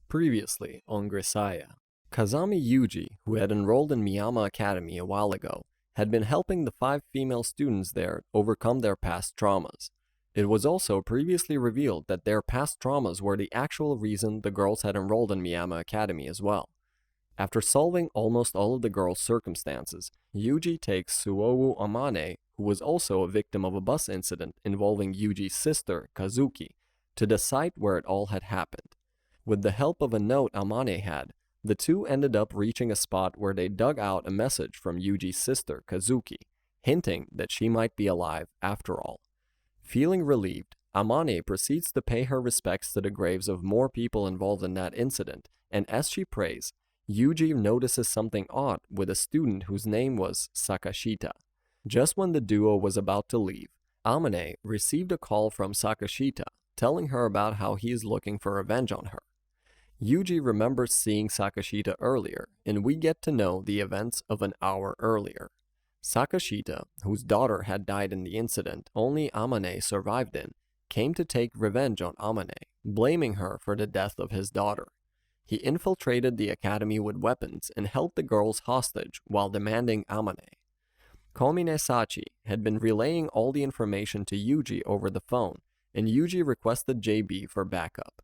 Previously on Grisaia, Kazami Yuuji, who had enrolled in Mihama Academy a while ago, had been helping the 5 female students there overcome their past traumas. It was also previously revealed that their past traumas were the actual reason the girls had enrolled in Mihama Academy as well. After solving almost all of the girls' circumstances, Yuuji takes Suowu Amane, who was also a victim of a bus incident involving Yuji's sister, Kazuki, to the site where it all had happened. With the help of a note Amane had, the two ended up reaching a spot where they dug out a message from Yuji's sister, Kazuki, hinting that she might be alive after all. Feeling relieved, Amane proceeds to pay her respects to the graves of more people involved in that incident, and as she prays, Yuuji notices something odd with a student whose name was Sakashita. Just when the duo was about to leave, Amane received a call from Sakashita telling her about how he is looking for revenge on her. Yuuji remembers seeing Sakashita earlier, and we get to know the events of an hour earlier. Sakashita, whose daughter had died in the incident only Amane survived in, came to take revenge on Amane, blaming her for the death of his daughter. He infiltrated the academy with weapons and held the girls hostage while demanding Amane. Komine Sachi had been relaying all the information to Yuuji over the phone, and Yuuji requested JB for backup.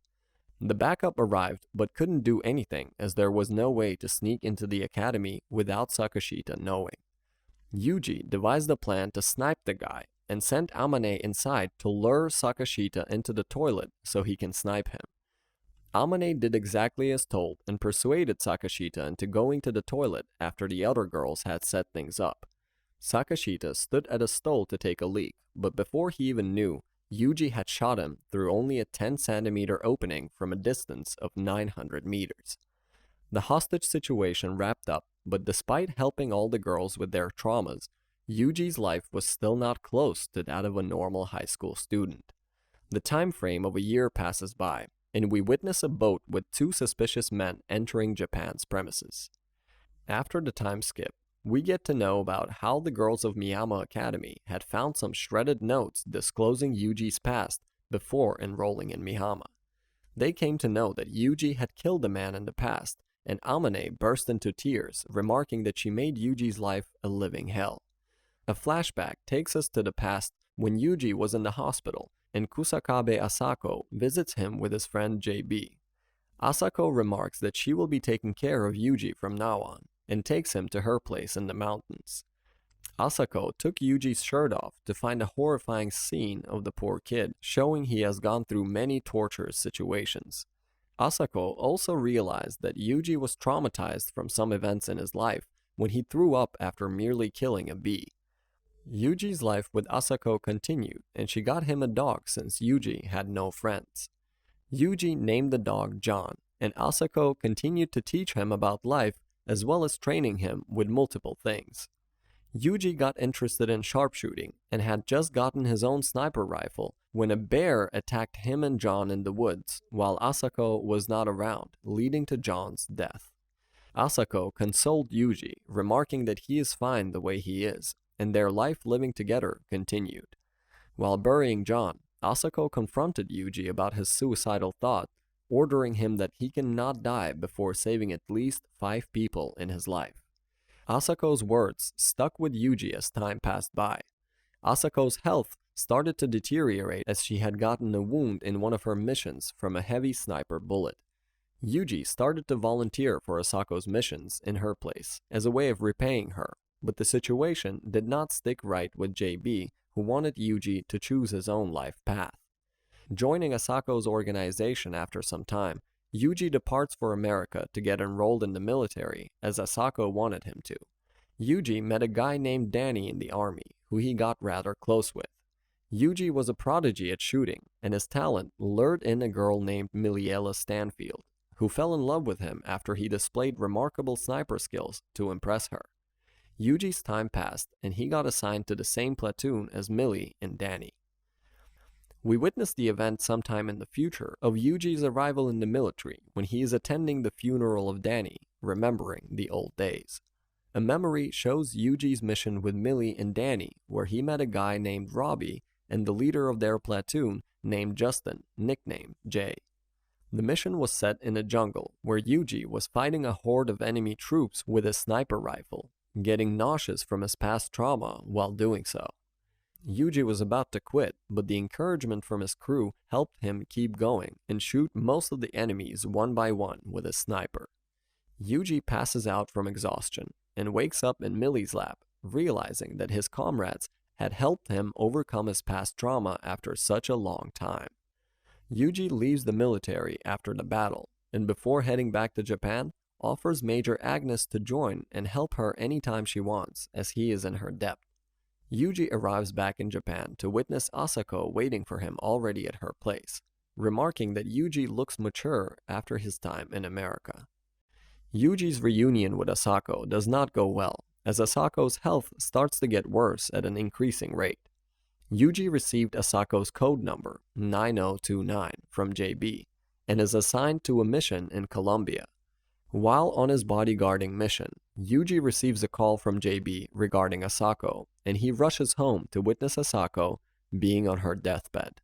The backup arrived but couldn't do anything as there was no way to sneak into the academy without Sakashita knowing. Yuuji devised a plan to snipe the guy and sent Amane inside to lure Sakashita into the toilet so he can snipe him. Amane did exactly as told and persuaded Sakashita into going to the toilet after the other girls had set things up. Sakashita stood at a stall to take a leak, but before he even knew, Yuuji had shot him through only a 10-centimeter opening from a distance of 900 meters. The hostage situation wrapped up, but despite helping all the girls with their traumas, Yuuji's life was still not close to that of a normal high school student. The time frame of a year passes by, and we witness a boat with 2 suspicious men entering Japan's premises. After the time skip, we get to know about how the girls of Mihama Academy had found some shredded notes disclosing Yuuji's past before enrolling in Mihama. They came to know that Yuuji had killed a man in the past, and Amane burst into tears, remarking that she made Yuuji's life a living hell. A flashback takes us to the past when Yuuji was in the hospital, and Kusakabe Asako visits him with his friend JB. Asako remarks that she will be taking care of Yuuji from now on, and takes him to her place in the mountains. Asako took Yuuji's shirt off to find a horrifying scene of the poor kid, showing he has gone through many torturous situations. Asako also realized that Yuuji was traumatized from some events in his life when he threw up after merely killing a bee. Yuuji's life with Asako continued, and she got him a dog since Yuuji had no friends. Yuuji named the dog John, and Asako continued to teach him about life as well as training him with multiple things. Yuuji got interested in sharpshooting and had just gotten his own sniper rifle when a bear attacked him and John in the woods while Asako was not around, leading to John's death. Asako consoled Yuuji, remarking that he is fine the way he is, and their life living together continued. While burying John, Asako confronted Yuuji about his suicidal thought, ordering him that he cannot die before saving at least 5 people in his life. Asako's words stuck with Yuuji as time passed by. Asako's health started to deteriorate as she had gotten a wound in one of her missions from a heavy sniper bullet. Yuuji started to volunteer for Asako's missions in her place as a way of repaying her, but the situation did not stick right with JB, who wanted Yuuji to choose his own life path. Joining Asako's organization after some time, Yuuji departs for America to get enrolled in the military as Asako wanted him to. Yuuji met a guy named Danny in the army, who he got rather close with. Yuuji was a prodigy at shooting, and his talent lured in a girl named Miliela Stanfield, who fell in love with him after he displayed remarkable sniper skills to impress her. Yuuji's time passed, and he got assigned to the same platoon as Millie and Danny. We witness the event sometime in the future of Yuuji's arrival in the military when he is attending the funeral of Danny, remembering the old days. A memory shows Yuuji's mission with Millie and Danny, where he met a guy named Robbie and the leader of their platoon named Justin, nicknamed Jay. The mission was set in a jungle where Yuuji was fighting a horde of enemy troops with a sniper rifle, getting nauseous from his past trauma while doing so. Yuuji was about to quit, but the encouragement from his crew helped him keep going and shoot most of the enemies one by one with his sniper. Yuuji passes out from exhaustion and wakes up in Millie's lap, realizing that his comrades had helped him overcome his past trauma after such a long time. Yuuji leaves the military after the battle, and before heading back to Japan, offers Major Agnes to join and help her anytime she wants, as he is in her debt. Yuuji arrives back in Japan to witness Asako waiting for him already at her place, remarking that Yuuji looks mature after his time in America. Yuuji's reunion with Asako does not go well, as Asako's health starts to get worse at an increasing rate. Yuuji received Asako's code number, 9029, from JB, and is assigned to a mission in Colombia. While on his bodyguarding mission, Yuuji receives a call from JB regarding Asako, and he rushes home to witness Asako being on her deathbed.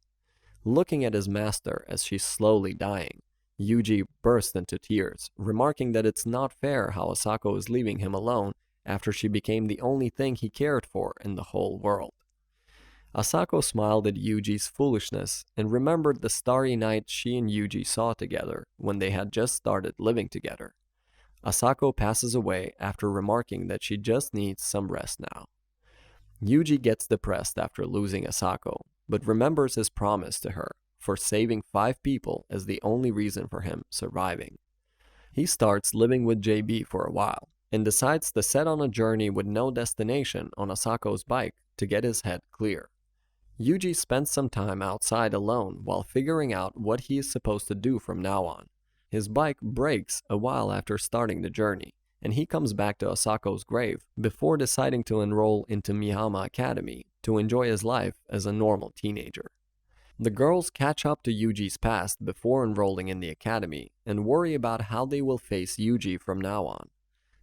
Looking at his master as she's slowly dying, Yuuji bursts into tears, remarking that it's not fair how Asako is leaving him alone after she became the only thing he cared for in the whole world. Asako smiled at Yuuji's foolishness and remembered the starry night she and Yuuji saw together when they had just started living together. Asako passes away after remarking that she just needs some rest now. Yuuji gets depressed after losing Asako, but remembers his promise to her for saving 5 people as the only reason for him surviving. He starts living with JB for a while, and decides to set on a journey with no destination on Asako's bike to get his head clear. Yuuji spends some time outside alone while figuring out what he is supposed to do from now on. His bike breaks a while after starting the journey, and he comes back to Asako's grave before deciding to enroll into Mihama Academy to enjoy his life as a normal teenager. The girls catch up to Yuuji's past before enrolling in the academy and worry about how they will face Yuuji from now on.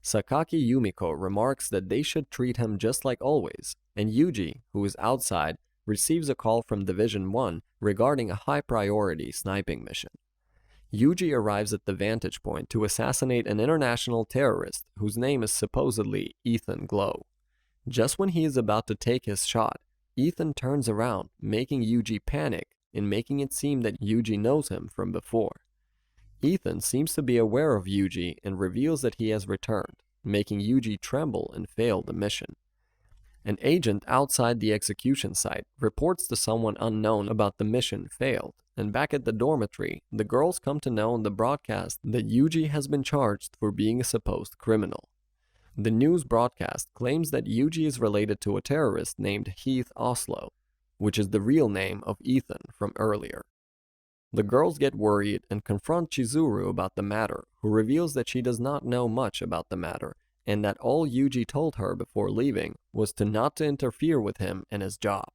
Sakaki Yumiko remarks that they should treat him just like always, and Yuuji, who is outside, receives a call from Division 1 regarding a high-priority sniping mission. Yuuji arrives at the vantage point to assassinate an international terrorist whose name is supposedly Ethan Glow. Just when he is about to take his shot, Ethan turns around, making Yuuji panic and making it seem that Yuuji knows him from before. Ethan seems to be aware of Yuuji and reveals that he has returned, making Yuuji tremble and fail the mission. An agent outside the execution site reports to someone unknown about the mission failed, and back at the dormitory, the girls come to know in the broadcast that Yuuji has been charged for being a supposed criminal. The news broadcast claims that Yuuji is related to a terrorist named Heath Oslo, which is the real name of Ethan from earlier. The girls get worried and confront Chizuru about the matter, who reveals that she does not know much about the matter, and that all Yuuji told her before leaving was not to interfere with him and his job.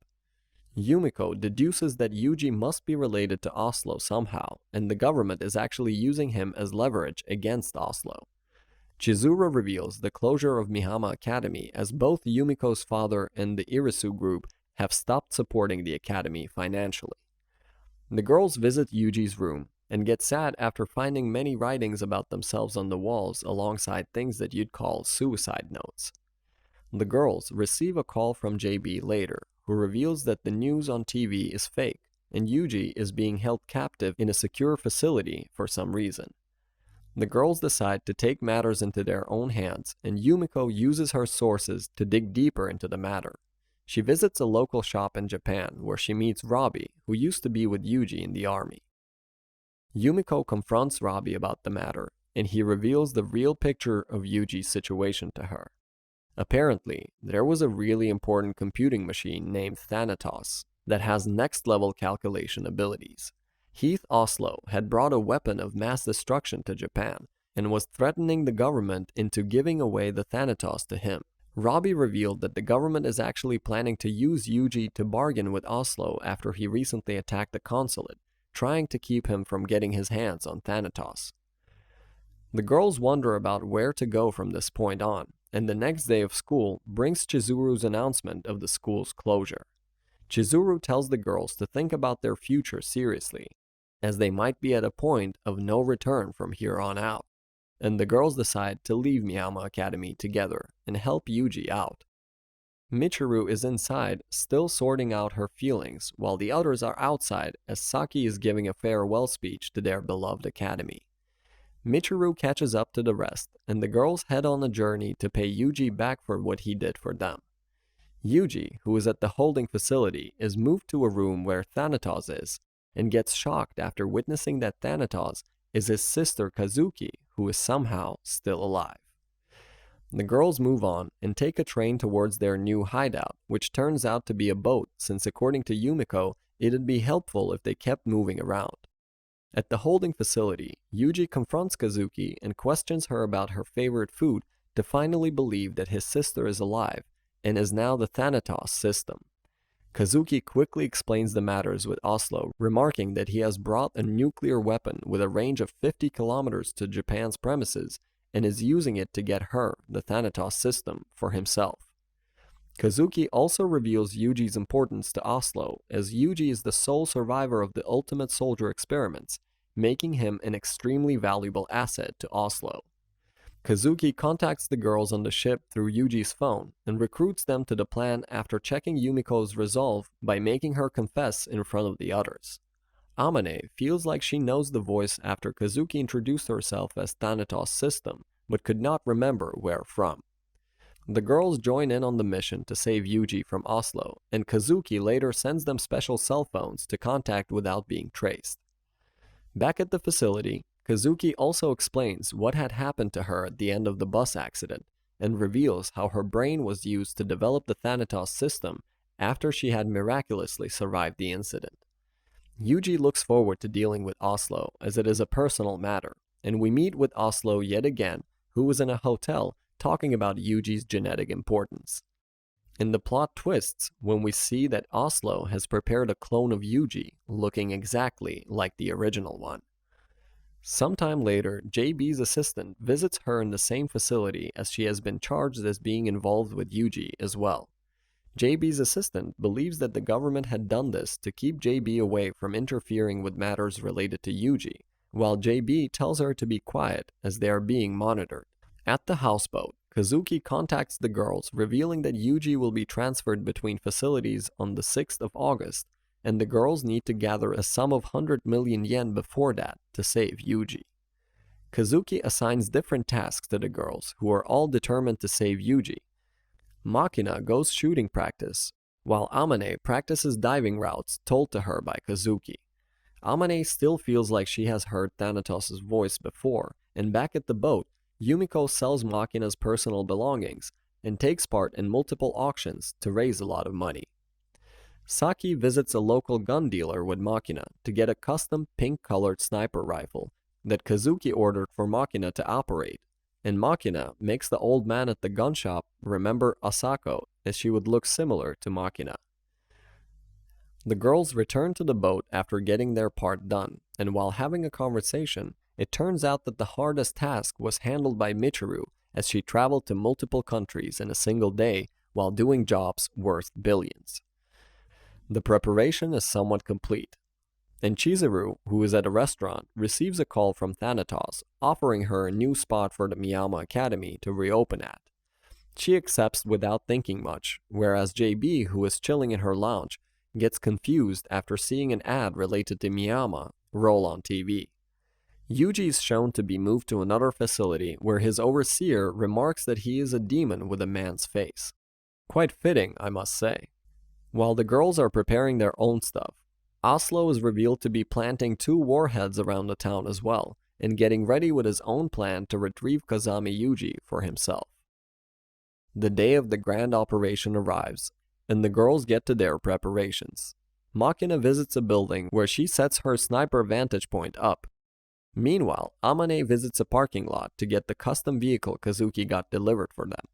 Yumiko deduces that Yuuji must be related to Oslo somehow, and the government is actually using him as leverage against Oslo. Chizuru reveals the closure of Mihama Academy as both Yumiko's father and the Irisu group have stopped supporting the academy financially. The girls visit Yuuji's room and get sad after finding many writings about themselves on the walls alongside things that you'd call suicide notes. The girls receive a call from JB later, who reveals that the news on TV is fake and Yuuji is being held captive in a secure facility for some reason. The girls decide to take matters into their own hands, and Yumiko uses her sources to dig deeper into the matter. She visits a local shop in Japan where she meets Robbie, who used to be with Yuuji in the army. Yumiko confronts Robbie about the matter, and he reveals the real picture of Yuuji's situation to her. Apparently, there was a really important computing machine named Thanatos that has next-level calculation abilities. Heath Oslo had brought a weapon of mass destruction to Japan and was threatening the government into giving away the Thanatos to him. Robbie revealed that the government is actually planning to use Yuuji to bargain with Oslo after he recently attacked the consulate, trying to keep him from getting his hands on Thanatos. The girls wonder about where to go from this point on, and the next day of school brings Chizuru's announcement of the school's closure. Chizuru tells the girls to think about their future seriously. as they might be at a point of no return from here on out, and the girls decide to leave Mihama Academy together and help Yuuji out. Michiru is inside, still sorting out her feelings, while the others are outside as Saki is giving a farewell speech to their beloved academy. Michiru catches up to the rest, and the girls head on a journey to pay Yuuji back for what he did for them. Yuuji, who is at the holding facility, is moved to a room where Thanatos is, and gets shocked after witnessing that Thanatos is his sister Kazuki, who is somehow still alive. The girls move on and take a train towards their new hideout, which turns out to be a boat since according to Yumiko, it'd be helpful if they kept moving around. At the holding facility, Yuuji confronts Kazuki and questions her about her favorite food to finally believe that his sister is alive and is now the Thanatos system. Kazuki quickly explains the matters with Oslo, remarking that he has brought a nuclear weapon with a range of 50 kilometers to Japan's premises and is using it to get her, the Thanatos system, for himself. Kazuki also reveals Yuuji's importance to Oslo, as Yuuji is the sole survivor of the Ultimate Soldier experiments, making him an extremely valuable asset to Oslo. Kazuki contacts the girls on the ship through Yuuji's phone and recruits them to the plan after checking Yumiko's resolve by making her confess in front of the others. Amane feels like she knows the voice after Kazuki introduced herself as Thanatos system, but could not remember where from. The girls join in on the mission to save Yuuji from Oslo, and Kazuki later sends them special cell phones to contact without being traced. Back at the facility, Kazuki also explains what had happened to her at the end of the bus accident, and reveals how her brain was used to develop the Thanatos system after she had miraculously survived the incident. Yuuji looks forward to dealing with Oslo as it is a personal matter, and we meet with Oslo yet again, who is in a hotel talking about Yuuji's genetic importance. And the plot twists when we see that Oslo has prepared a clone of Yuuji looking exactly like the original one. Sometime later, JB's assistant visits her in the same facility as she has been charged as being involved with Yuuji as well. JB's assistant believes that the government had done this to keep JB away from interfering with matters related to Yuuji, while JB tells her to be quiet as they are being monitored. At the houseboat, Kazuki contacts the girls, revealing that Yuuji will be transferred between facilities on the 6th of August, and the girls need to gather a sum of 100 million yen before that to save Yuuji. Kazuki assigns different tasks to the girls, who are all determined to save Yuuji. Makina goes shooting practice, while Amane practices diving routes told to her by Kazuki. Amane still feels like she has heard Thanatos' voice before, and back at the boat, Yumiko sells Makina's personal belongings and takes part in multiple auctions to raise a lot of money. Saki visits a local gun dealer with Makina to get a custom pink-colored sniper rifle that Kazuki ordered for Makina to operate, and Makina makes the old man at the gun shop remember Asako as she would look similar to Makina. The girls return to the boat after getting their part done, and while having a conversation, it turns out that the hardest task was handled by Michiru as she traveled to multiple countries in a single day while doing jobs worth billions. The preparation is somewhat complete, and Chizuru, who is at a restaurant, receives a call from Thanatos offering her a new spot for the Mihama Academy to reopen at. She accepts without thinking much, whereas JB, who is chilling in her lounge, gets confused after seeing an ad related to Mihama roll on TV. Yuuji is shown to be moved to another facility where his overseer remarks that he is a demon with a man's face. Quite fitting, I must say. While the girls are preparing their own stuff, Oslo is revealed to be planting 2 warheads around the town as well, and getting ready with his own plan to retrieve Kazami Yuuji for himself. The day of the grand operation arrives, and the girls get to their preparations. Makina visits a building where she sets her sniper vantage point up. Meanwhile, Amane visits a parking lot to get the custom vehicle Kazuki got delivered for them.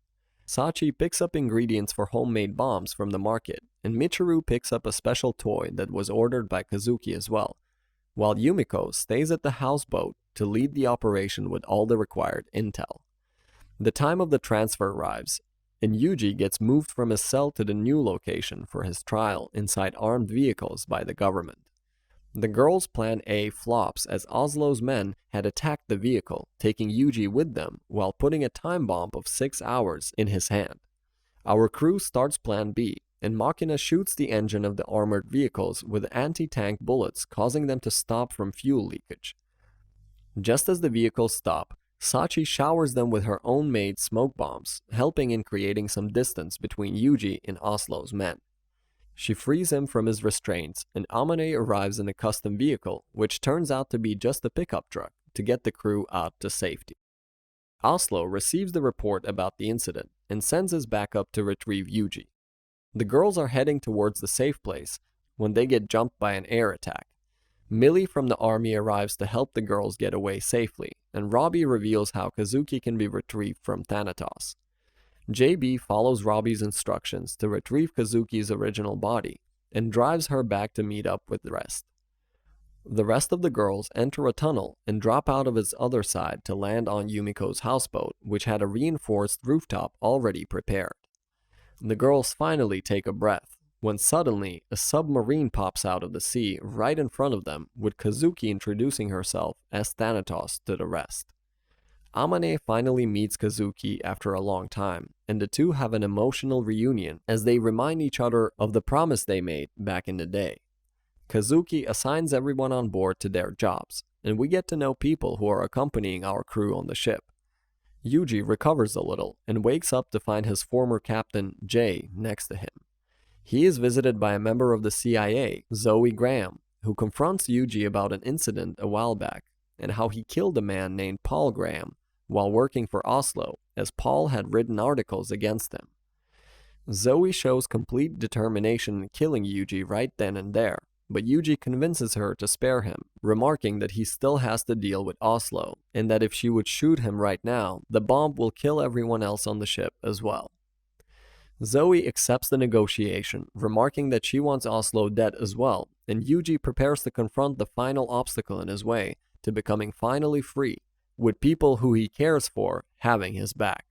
Sachi picks up ingredients for homemade bombs from the market, and Michiru picks up a special toy that was ordered by Kazuki as well, while Yumiko stays at the houseboat to lead the operation with all the required intel. The time of the transfer arrives, and Yuuji gets moved from his cell to the new location for his trial inside armed vehicles by the government. The girls' plan A flops as Oslo's men had attacked the vehicle, taking Yuuji with them while putting a time bomb of 6 hours in his hand. Our crew starts plan B, and Makina shoots the engine of the armored vehicles with anti-tank bullets, causing them to stop from fuel leakage. Just as the vehicles stop, Sachi showers them with her own made smoke bombs, helping in creating some distance between Yuuji and Oslo's men. She frees him from his restraints, and Amane arrives in a custom vehicle, which turns out to be just a pickup truck, to get the crew out to safety. Oslo receives the report about the incident and sends his backup to retrieve Yuuji. The girls are heading towards the safe place when they get jumped by an air attack. Millie from the army arrives to help the girls get away safely, and Robbie reveals how Kazuki can be retrieved from Thanatos. JB follows Robbie's instructions to retrieve Kazuki's original body and drives her back to meet up with the rest. The rest of the girls enter a tunnel and drop out of its other side to land on Yumiko's houseboat, which had a reinforced rooftop already prepared. The girls finally take a breath when suddenly a submarine pops out of the sea right in front of them, with Kazuki introducing herself as Thanatos to the rest. Amane finally meets Kazuki after a long time, and the two have an emotional reunion as they remind each other of the promise they made back in the day. Kazuki assigns everyone on board to their jobs, and we get to know people who are accompanying our crew on the ship. Yuuji recovers a little and wakes up to find his former captain, Jay, next to him. He is visited by a member of the CIA, Zoe Graham, who confronts Yuuji about an incident a while back and how he killed a man named Paul Graham while working for Oslo, as Paul had written articles against him. Zoe shows complete determination in killing Yuuji right then and there, but Yuuji convinces her to spare him, remarking that he still has to deal with Oslo, and that if she would shoot him right now, the bomb will kill everyone else on the ship as well. Zoe accepts the negotiation, remarking that she wants Oslo dead as well, and Yuuji prepares to confront the final obstacle in his way to becoming finally free, with people who he cares for having his back.